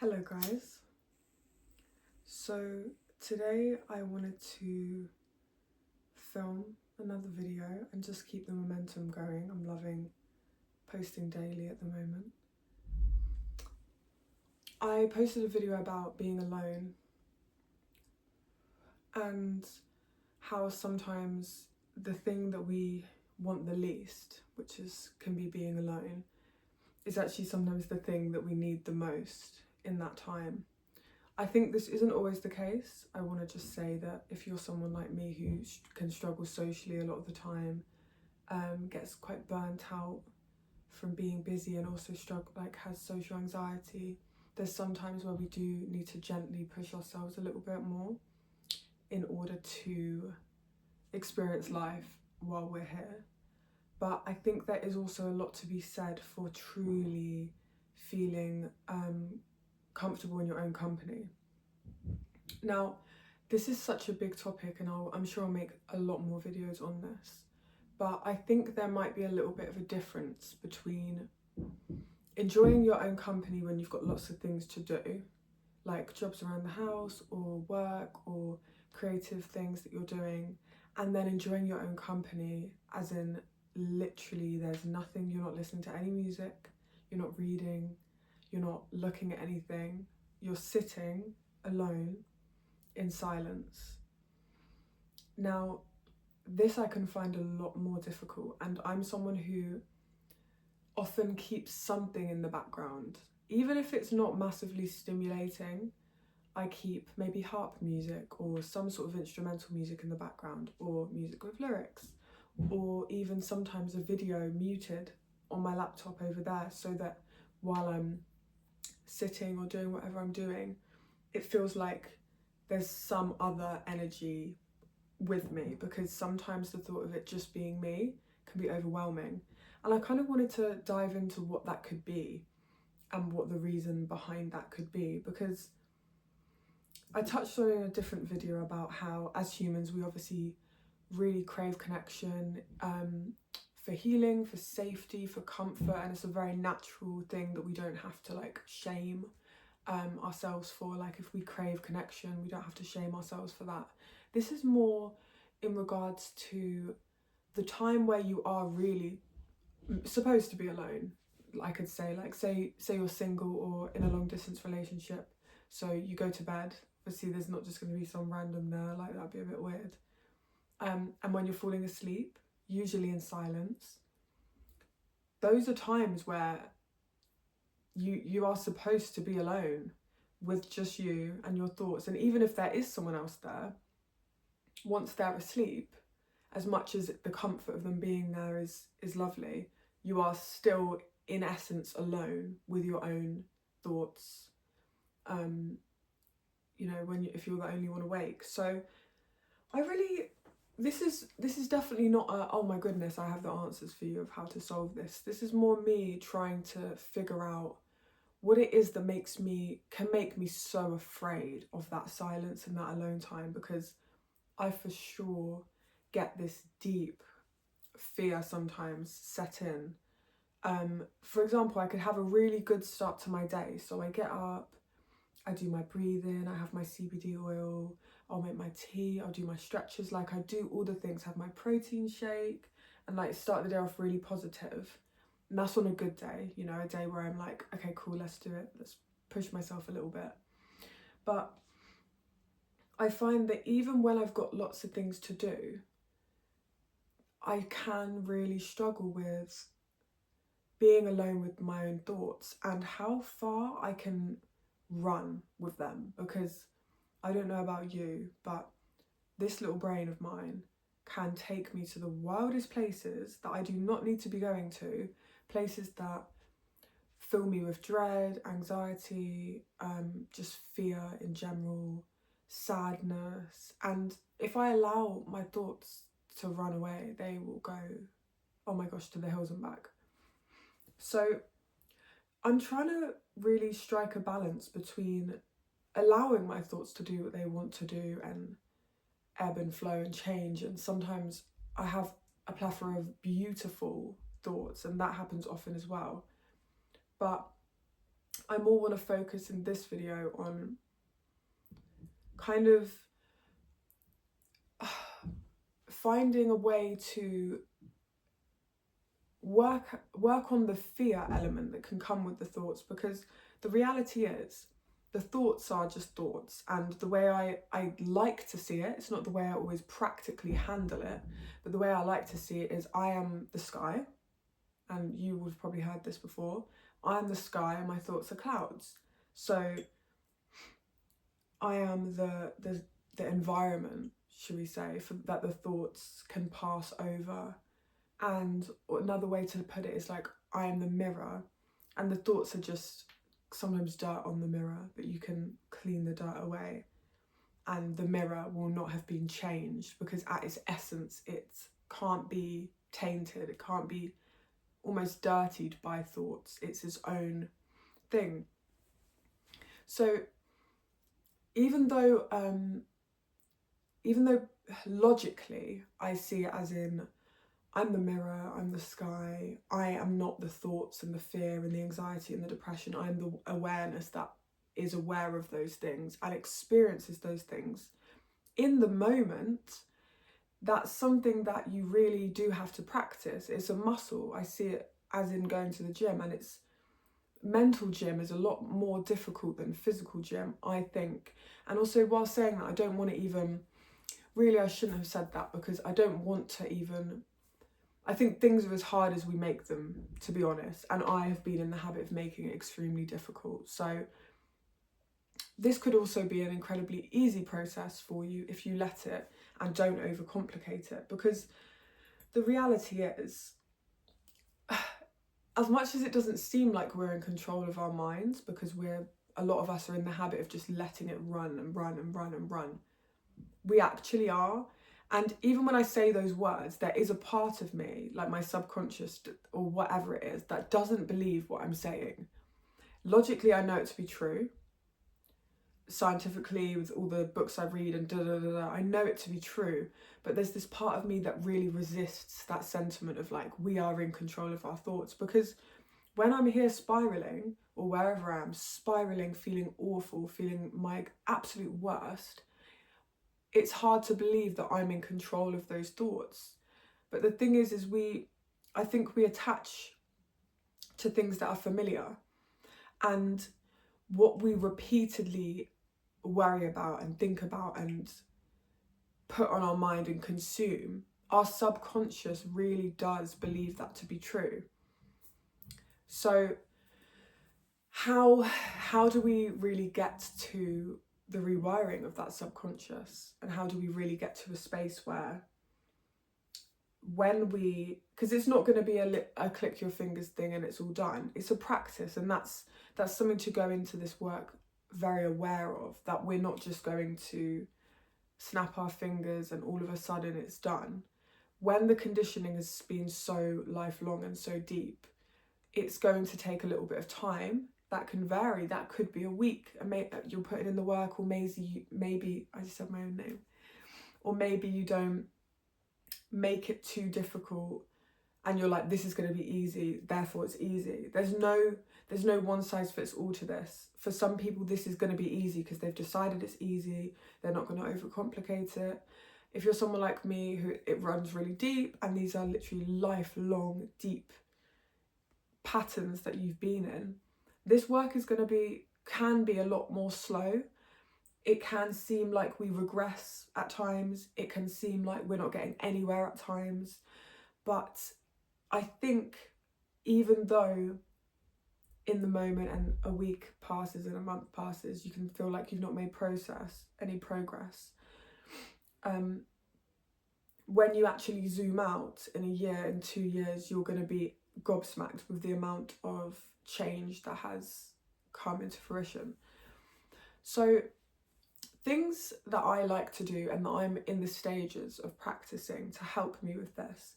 Hello guys, so today I wanted to film another video and just keep the momentum going. I'm loving posting daily at the moment. I posted a video about being alone and how sometimes the thing that we want the least, which can be being alone, is actually sometimes the thing that we need the most in that time. I think this isn't always the case. I want to just say that if you're someone like me who can struggle socially a lot of the time, gets quite burnt out from being busy and also has social anxiety, there's some times where we do need to gently push ourselves a little bit more in order to experience life while we're here. But I think there is also a lot to be said for truly feeling comfortable in your own company. Now, this is such a big topic and I'm sure I'll make a lot more videos on this, but I think there might be a little bit of a difference between enjoying your own company when you've got lots of things to do, like jobs around the house or work or creative things that you're doing, and then enjoying your own company as in literally there's nothing, you're not listening to any music, you're not reading, you're not looking at anything, you're sitting alone in silence. Now, this I can find a lot more difficult, and I'm someone who often keeps something in the background. Even if it's not massively stimulating, I keep maybe harp music or some sort of instrumental music in the background, or music with lyrics, or even sometimes a video muted on my laptop over there, so that while I'm sitting or doing whatever I'm doing, it feels like there's some other energy with me, because sometimes the thought of it just being me can be overwhelming. And I kind of wanted to dive into what that could be and what the reason behind that could be, because I touched on in a different video about how as humans we obviously really crave connection, for healing, for safety, for comfort, and it's a very natural thing that we don't have to shame ourselves for. Like, if we crave connection, we don't have to shame ourselves for that. This is more in regards to the time where you are really supposed to be alone. I could say, say you're single or in a long distance relationship, so you go to bed, obviously there's not just going to be some random there, like that'd be a bit weird. And when you're falling asleep, usually in silence, those are times where you are supposed to be alone with just you and your thoughts. And even if there is someone else there, once they're asleep, as much as the comfort of them being there is lovely, you are still in essence alone with your own thoughts, if you're the only one awake. So this is definitely not a, oh my goodness, I have the answers for you of how to solve this. This is more me trying to figure out what it is that can make me so afraid of that silence and that alone time, because I for sure get this deep fear sometimes set in. For example, I could have a really good start to my day. So I get up, I do my breathing, I have my CBD oil, I'll make my tea, I'll do my stretches, I do all the things, have my protein shake, and start the day off really positive. And that's on a good day, a day where I'm like, okay, cool, let's do it, let's push myself a little bit. But I find that even when I've got lots of things to do, I can really struggle with being alone with my own thoughts and how far I can run with them, because I don't know about you, but this little brain of mine can take me to the wildest places that I do not need to be going to, places that fill me with dread, anxiety, just fear in general, sadness. And if I allow my thoughts to run away, they will go, oh my gosh, to the hills and back. So I'm trying to really strike a balance between allowing my thoughts to do what they want to do and ebb and flow and change. And sometimes I have a plethora of beautiful thoughts, and that happens often as well. But I more want to focus in this video on kind of finding a way to work on the fear element that can come with the thoughts, because the reality is the thoughts are just thoughts, and the way I like to see it, it's not the way I always practically handle it, but the way I like to see it is I am the sky, and you would have probably heard this before. I am the sky and my thoughts are clouds. So I am the environment, should we say, that the thoughts can pass over. And another way to put it is like, I am the mirror, and the thoughts are just sometimes dirt on the mirror, but you can clean the dirt away, and the mirror will not have been changed, because at its essence it can't be tainted, it can't be almost dirtied by thoughts. It's its own thing. So even though logically I see it as in, I'm the mirror, I'm the sky, I am not the thoughts and the fear and the anxiety and the depression, I'm the awareness that is aware of those things and experiences those things. In the moment, that's something that you really do have to practice. It's a muscle. I see it as in going to the gym, and it's mental gym is a lot more difficult than physical gym, I think. And also, while saying that, I don't want to even, really I shouldn't have said that, because I don't want to even, I think things are as hard as we make them, to be honest, and I have been in the habit of making it extremely difficult. So this could also be an incredibly easy process for you if you let it and don't overcomplicate it, because the reality is, as much as it doesn't seem like we're in control of our minds, because a lot of us are in the habit of just letting it run and run and run and run, we actually are. And even when I say those words, there is a part of me, like my subconscious or whatever it is, that doesn't believe what I'm saying. Logically, I know it to be true. Scientifically, with all the books I read and I know it to be true. But there's this part of me that really resists that sentiment of like, we are in control of our thoughts. Because when I'm here spiraling, or wherever I am spiraling, feeling awful, feeling my absolute worst, it's hard to believe that I'm in control of those thoughts. But the thing is I think we attach to things that are familiar, and what we repeatedly worry about and think about and put on our mind and consume, our subconscious really does believe that to be true. So how do we really get to the rewiring of that subconscious, and how do we really get to a space where because it's not going to be a click your fingers thing and it's all done. It's a practice, and that's something to go into this work very aware of, that we're not just going to snap our fingers and all of a sudden it's done. When the conditioning has been so lifelong and so deep, it's going to take a little bit of time. That can vary. That could be a week, and you'll put it in the work, or maybe I just said my own name, or maybe you don't make it too difficult and you're like, this is going to be easy, therefore it's easy. There's no one size fits all to this. For some people this is going to be easy because they've decided it's easy, they're not going to overcomplicate it. If you're someone like me who it runs really deep, and these are literally lifelong deep patterns that you've been in, this work can be a lot more slow. It can seem like we regress at times. It can seem like we're not getting anywhere at times. But I think even though in the moment and a week passes and a month passes, you can feel like you've not made any progress. When you actually zoom out in a year, in 2 years, you're going to be gobsmacked with the amount of change that has come into fruition. So things that I like to do, and that I'm in the stages of practicing to help me with this,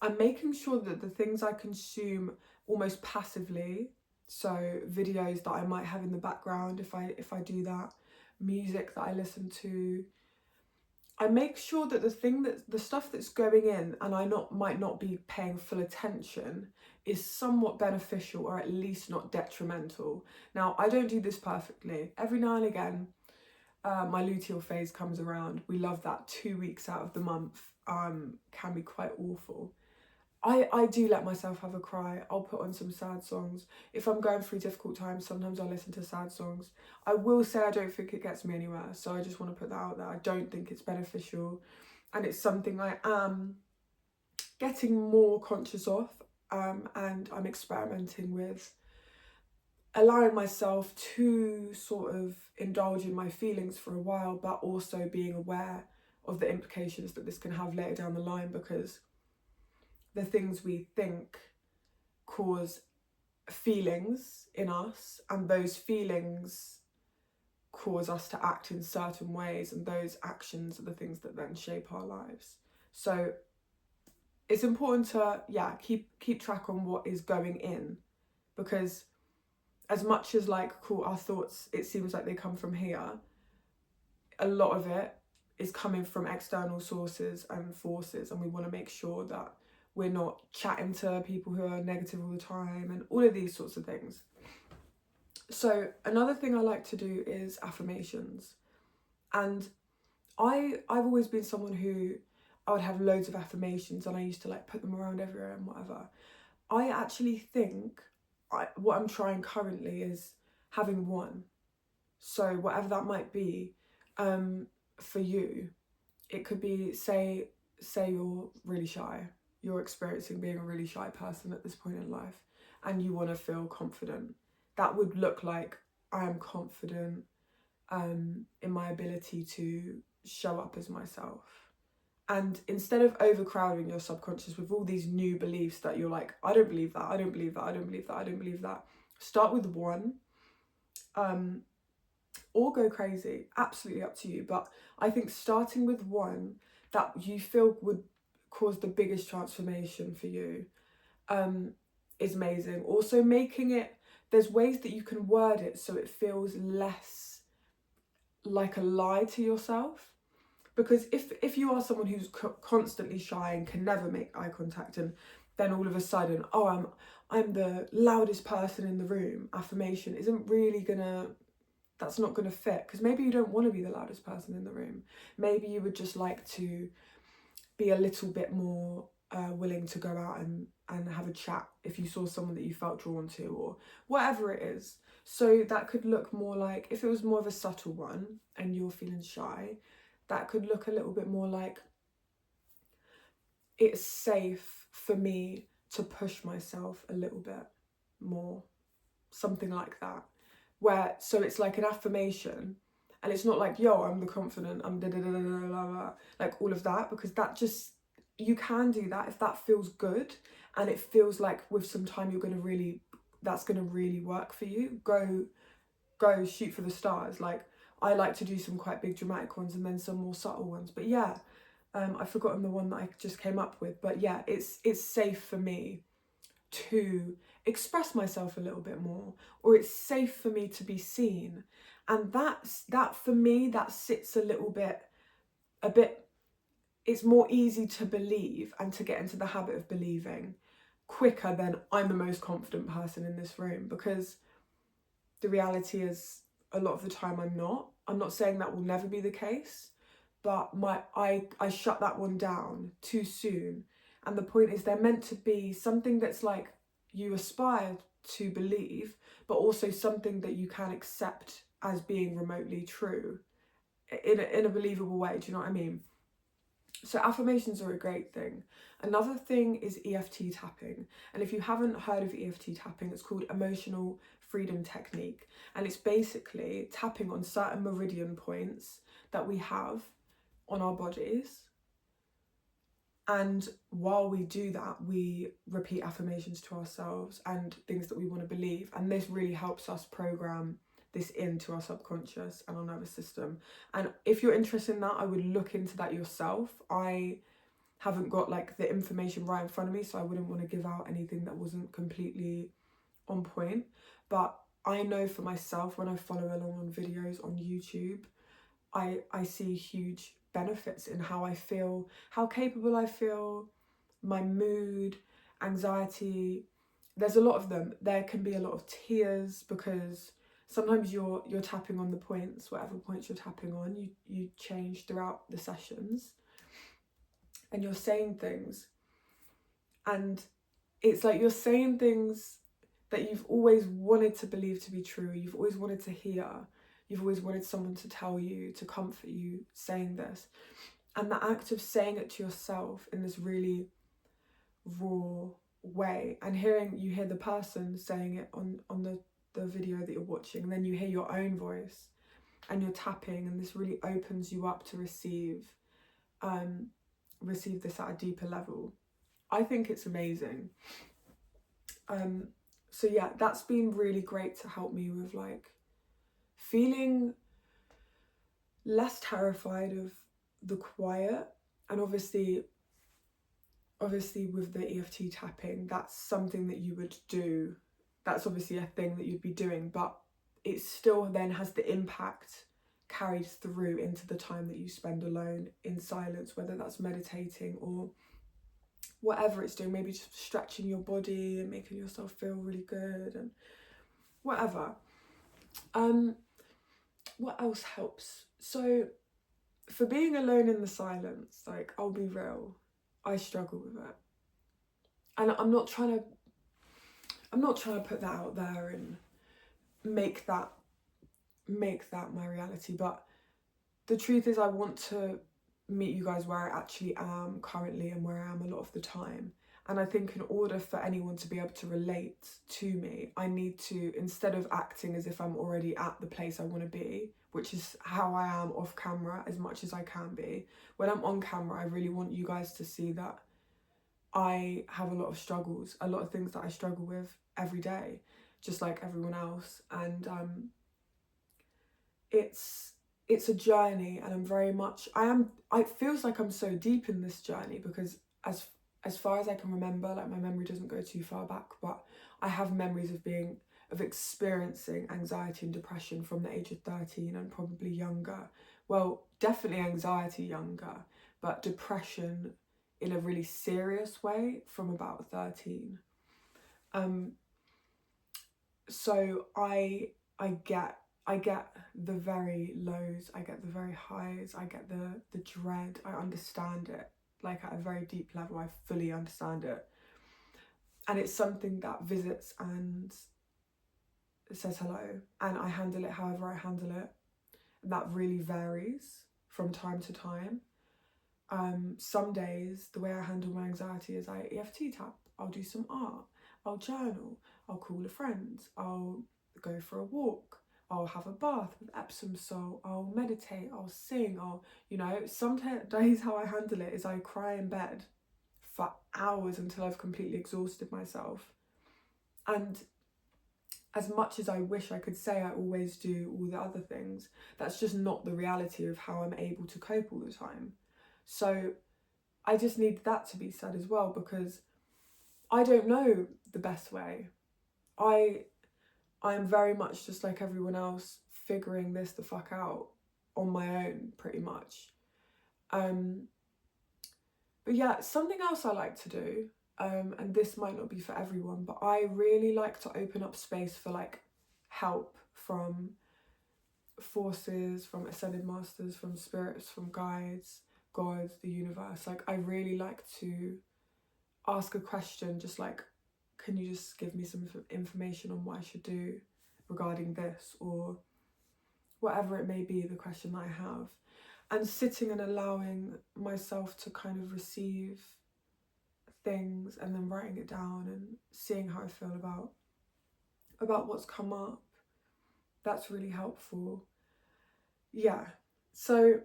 I'm making sure that the things I consume almost passively, so videos that I might have in the background if I do that, music that I listen to, I make sure that the stuff that's going in and I might not be paying full attention is somewhat beneficial, or at least not detrimental. Now, I don't do this perfectly. Every now and again, my luteal phase comes around. We love that. 2 weeks out of the month can be quite awful. I do let myself have a cry. I'll put on some sad songs. If I'm going through difficult times, sometimes I'll listen to sad songs. I will say I don't think it gets me anywhere, so I just want to put that out there. I don't think it's beneficial, and it's something I am getting more conscious of, and I'm experimenting with allowing myself to sort of indulge in my feelings for a while, but also being aware of the implications that this can have later down the line, because the things we think cause feelings in us, and those feelings cause us to act in certain ways, and those actions are the things that then shape our lives. So it's important to keep track on what is going in, because as much as like, cool, our thoughts, it seems like they come from here, a lot of it is coming from external sources and forces, and we want to make sure that we're not chatting to people who are negative all the time and all of these sorts of things. So another thing I like to do is affirmations. And I've always been someone who, I would have loads of affirmations and I used to like put them around everywhere and whatever. I actually think what I'm trying currently is having one. So whatever that might be, for you, it could be, say you're really shy. You're experiencing being a really shy person at this point in life and you want to feel confident. That would look like, I am confident in my ability to show up as myself. And instead of overcrowding your subconscious with all these new beliefs that you're like, I don't believe that, I don't believe that, I don't believe that, I don't believe that. Start with one, or go crazy, absolutely up to you. But I think starting with one that you feel would cause the biggest transformation for you is amazing. Also making it, there's ways that you can word it so it feels less like a lie to yourself. Because if you are someone who's constantly shy and can never make eye contact, and then all of a sudden, oh, I'm the loudest person in the room, affirmation isn't really gonna, that's not gonna fit, because maybe you don't want to be the loudest person in the room. Maybe you would just like to be a little bit more willing to go out and have a chat if you saw someone that you felt drawn to, or whatever it is. So that could look more like, if it was more of a subtle one and you're feeling shy, that could look a little bit more like, it's safe for me to push myself a little bit more, something like that. Where, so it's like an affirmation, and it's not like, yo, I'm the confident, I'm da da da da da da, like all of that, because that just, you can do that if that feels good and it feels like with some time you're gonna really, that's gonna really work for you. Go shoot for the stars. Like, I like to do some quite big dramatic ones and then some more subtle ones. But yeah, I've forgotten the one that I just came up with. But yeah, it's safe for me to express myself a little bit more, or it's safe for me to be seen. And that for me, that sits a bit, it's more easy to believe and to get into the habit of believing quicker than I'm the most confident person in this room, because the reality is a lot of the time I'm not. I'm not saying that will never be the case, but I shut that one down too soon. And the point is, they're meant to be something that's like you aspire to believe, but also something that you can accept as being remotely true in a believable way. Do you know what I mean? So affirmations are a great thing. Another thing is EFT tapping. And if you haven't heard of EFT tapping, it's called emotional freedom technique. And it's basically tapping on certain meridian points that we have on our bodies. And while we do that, we repeat affirmations to ourselves and things that we want to believe. And this really helps us program this into our subconscious and our nervous system. And if you're interested in that, I would look into that yourself. I haven't got like the information right in front of me, so I wouldn't want to give out anything that wasn't completely on point. But I know for myself, when I follow along on videos on YouTube, I see huge benefits in how I feel, how capable I feel, my mood, anxiety. There's a lot of them. There can be a lot of tears because sometimes you're tapping on the points, whatever points you're tapping on, you change throughout the sessions, and you're saying things, and it's like you're saying things that you've always wanted to believe to be true, you've always wanted to hear, you've always wanted someone to tell you, to comfort you, saying this. And the act of saying it to yourself in this really raw way, and you hear the person saying it on the video that you're watching, and then you hear your own voice and you're tapping, and this really opens you up to receive this at a deeper level. I think it's amazing. So yeah, that's been really great to help me with like feeling less terrified of the quiet. And obviously with the EFT tapping, that's something that you would do. That's obviously a thing that you'd be doing, but it still then has the impact carried through into the time that you spend alone in silence, whether that's meditating or whatever it's doing, maybe just stretching your body and making yourself feel really good and whatever. What else helps? So for being alone in the silence, like, I'll be real, I struggle with it. And I'm not trying to put that out there and make that my reality, but the truth is I want to meet you guys where I actually am currently and where I am a lot of the time. And I think in order for anyone to be able to relate to me, I need to, instead of acting as if I'm already at the place I want to be, which is how I am off camera as much as I can be, when I'm on camera, I really want you guys to see that I have a lot of struggles, a lot of things that I struggle with every day, just like everyone else. And it's a journey, and I'm very much, it feels like I'm so deep in this journey because as far as I can remember, like, my memory doesn't go too far back, but I have memories of experiencing anxiety and depression from the age of 13 and probably younger. Well, definitely anxiety younger, but depression in a really serious way from about 13. So I get the very lows, I get the very highs, I get the dread, I understand it. Like, at a very deep level, I fully understand it. And it's something that visits and says hello, and I handle it however I handle it. And that really varies from time to time. Some days, the way I handle my anxiety is I EFT tap, I'll do some art, I'll journal, I'll call a friend, I'll go for a walk, I'll have a bath with Epsom salt, I'll meditate, I'll sing, some days how I handle it is I cry in bed for hours until I've completely exhausted myself. And as much as I wish I could say I always do all the other things, that's just not the reality of how I'm able to cope all the time. So I just need that to be said as well, because I don't know the best way. I'm very much just like everyone else, figuring this the fuck out on my own, pretty much. But yeah, something else I like to do, and this might not be for everyone, but I really like to open up space for like help from forces, from ascended masters, from spirits, from guides, God, the universe. Like, I really like to ask a question, just like, can you just give me some information on what I should do regarding this, or whatever it may be, the question that I have. And sitting and allowing myself to kind of receive things and then writing it down and seeing how I feel about what's come up. That's really helpful. Yeah, so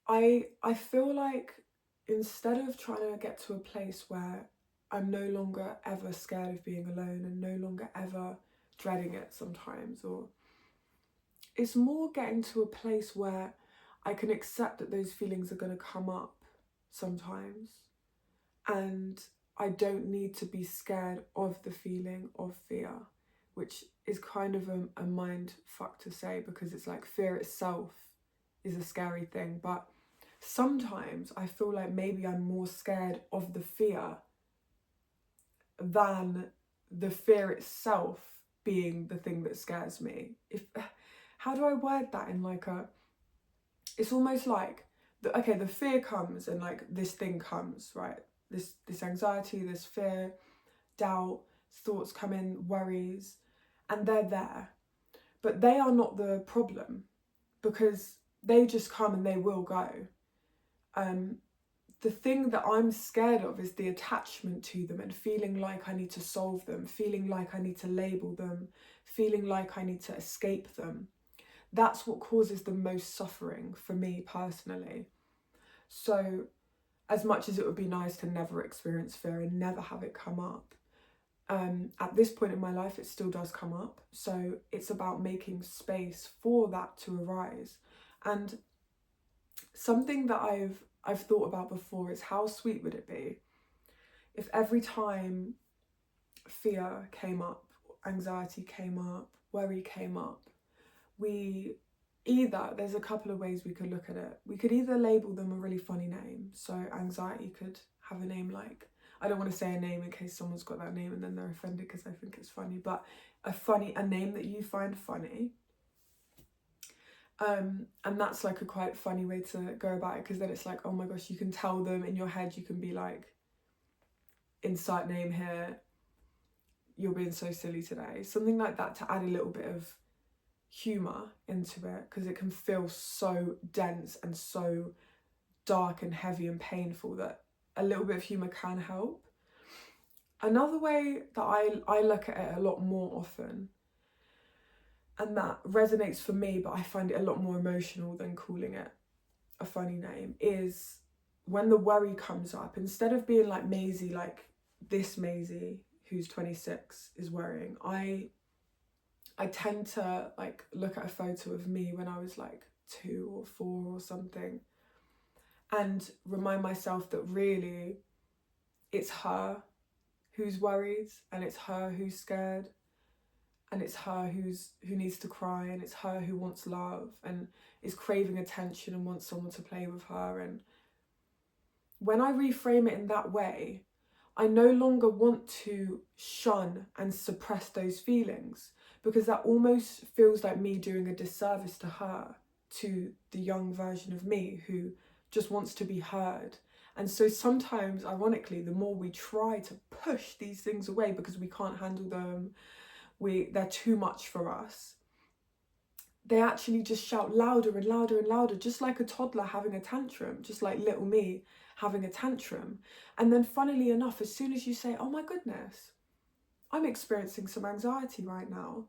I feel like instead of trying to get to a place where I'm no longer ever scared of being alone and no longer ever dreading it sometimes, or it's more getting to a place where I can accept that those feelings are going to come up sometimes, and I don't need to be scared of the feeling of fear, which is kind of a mind fuck to say, because it's like fear itself is a scary thing, but sometimes I feel like maybe I'm more scared of the fear than the fear itself being the thing that scares me. How do I word that in like a, it's almost like, the fear comes and like this thing comes, right? This anxiety, this fear, doubt, thoughts come in, worries, and they're there. But they are not the problem, because they just come and they will go. The thing that I'm scared of is the attachment to them and feeling like I need to solve them, feeling like I need to label them, feeling like I need to escape them. That's what causes the most suffering for me personally. So as much as it would be nice to never experience fear and never have it come up, at this point in my life it still does come up. So it's about making space for that to arise. And something that I've thought about before is, how sweet would it be if every time fear came up, anxiety came up, worry came up, there's a couple of ways we could look at it. We could either label them a really funny name. So anxiety could have a name like, I don't want to say a name in case someone's got that name and then they're offended because I think it's funny, but a name that you find funny. And that's like a quite funny way to go about it, because then it's like, oh my gosh, you can tell them in your head, you can be like, insert name here, you're being so silly today. Something like that to add a little bit of humour into it, because it can feel so dense and so dark and heavy and painful that a little bit of humour can help. Another way that I look at it a lot more often, and that resonates for me, but I find it a lot more emotional than calling it a funny name, is when the worry comes up, instead of being like Mazey, like this Mazey who's 26 is worrying, I tend to like look at a photo of me when I was like 2 or 4 or something and remind myself that really it's her who's worried, and it's her who's scared, and it's her who needs to cry, and it's her who wants love and is craving attention and wants someone to play with her. And when I reframe it in that way, I no longer want to shun and suppress those feelings, because that almost feels like me doing a disservice to her, to the young version of me who just wants to be heard. And so sometimes, ironically, the more we try to push these things away because we can't handle them, they're too much for us, they actually just shout louder and louder and louder, just like a toddler having a tantrum, just like little me having a tantrum. And then funnily enough, as soon as you say, oh my goodness, I'm experiencing some anxiety right now,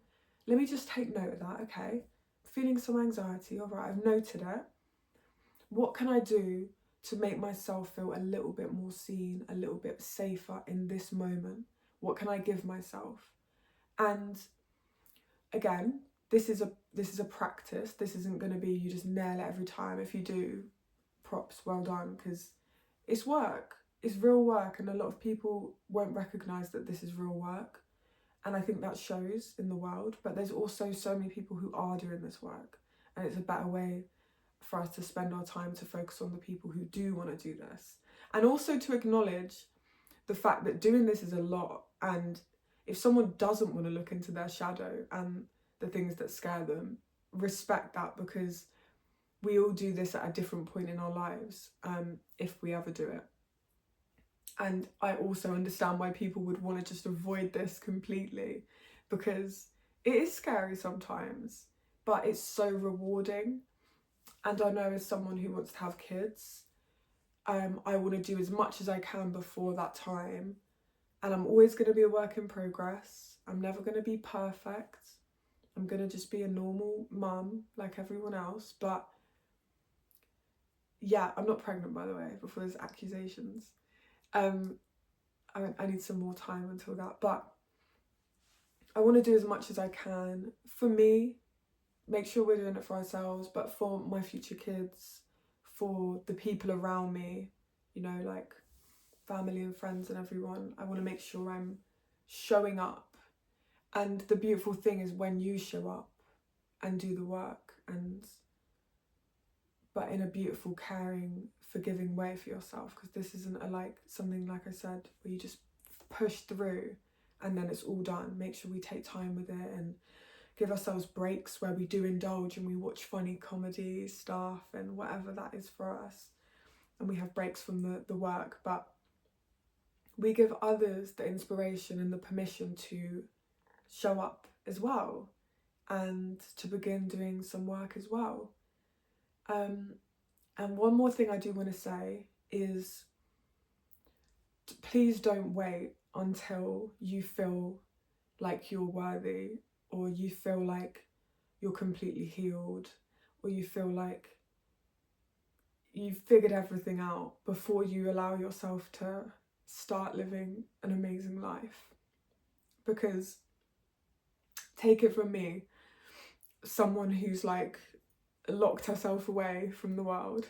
let me just take note of that. Okay, feeling some anxiety, all right, I've noted it. What can I do to make myself feel a little bit more seen, a little bit safer in this moment? What can I give myself? And again, this is a practice. This isn't going to be you just nail it every time. If you do, props, well done, because it's work. It's real work, and a lot of people won't recognise that this is real work. And I think that shows in the world, but there's also so many people who are doing this work, and it's a better way for us to spend our time to focus on the people who do want to do this. And also to acknowledge the fact that doing this is a lot, and if someone doesn't want to look into their shadow and the things that scare them, respect that, because we all do this at a different point in our lives, if we ever do it. And I also understand why people would want to just avoid this completely, because it is scary sometimes, but it's so rewarding. And I know, as someone who wants to have kids, I want to do as much as I can before that time. And I'm always going to be a work in progress. I'm never going to be perfect. I'm going to just be a normal mum like everyone else. But yeah, I'm not pregnant, by the way, before there's accusations. I need some more time until that. But I want to do as much as I can for me, make sure we're doing it for ourselves, but for my future kids, for the people around me, you know, like family and friends and everyone. I want to make sure I'm showing up. And the beautiful thing is when you show up and do the work and but in a beautiful, caring, forgiving way for yourself, because this isn't something, like I said, where you just push through and then it's all done. Make sure we take time with it and give ourselves breaks where we do indulge and we watch funny comedy stuff and whatever that is for us, and we have breaks from the work, but we give others the inspiration and the permission to show up as well and to begin doing some work as well. And one more thing I do want to say is, please don't wait until you feel like you're worthy, or you feel like you're completely healed, or you feel like you've figured everything out before you allow yourself to start living an amazing life. Because, take it from me, someone who's like locked herself away from the world,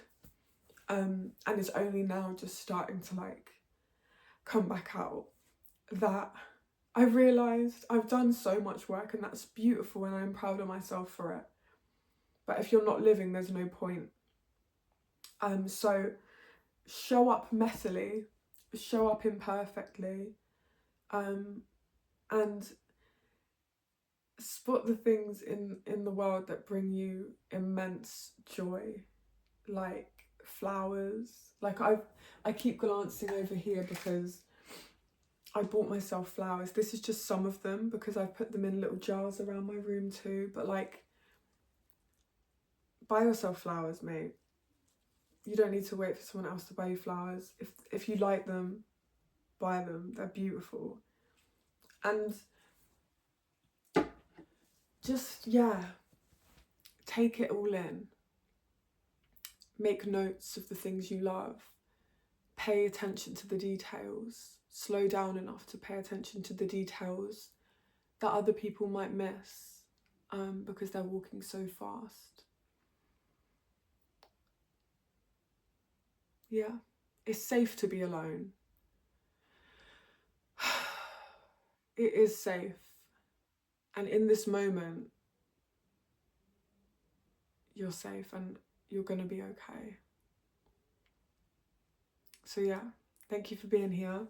and is only now just starting to like come back out, that I realised I've done so much work, and that's beautiful, and I'm proud of myself for it. But if you're not living, there's no point. So show up messily, show up imperfectly, and spot the things in the world that bring you immense joy, like flowers. Like I keep glancing over here because I bought myself flowers. This is just some of them because I've put them in little jars around my room too. But like, buy yourself flowers, mate. You don't need to wait for someone else to buy you flowers. If you like them, buy them. They're beautiful. And just, yeah, take it all in. Make notes of the things you love. Pay attention to the details. Slow down enough to pay attention to the details that other people might miss, because they're walking so fast. Yeah, it's safe to be alone. It is safe. And in this moment, you're safe and you're gonna be okay. So yeah, thank you for being here.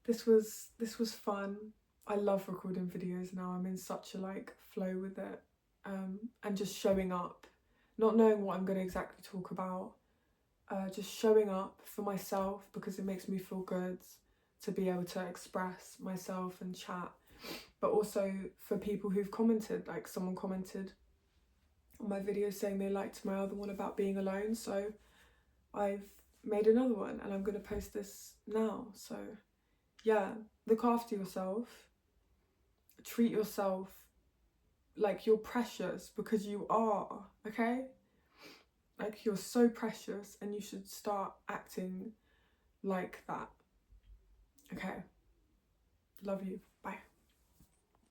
This was fun. I love recording videos now. I'm in such a like flow with it, and just showing up, not knowing what I'm going to exactly talk about, just showing up for myself because it makes me feel good to be able to express myself and chat, but also for people who've commented. Like, someone commented on my video saying they liked my other one about being alone, so I've made another one and I'm going to post this now. So yeah, look after yourself, treat yourself like you're precious, because you are, okay? Like, you're so precious and you should start acting like that, okay? Love you, bye.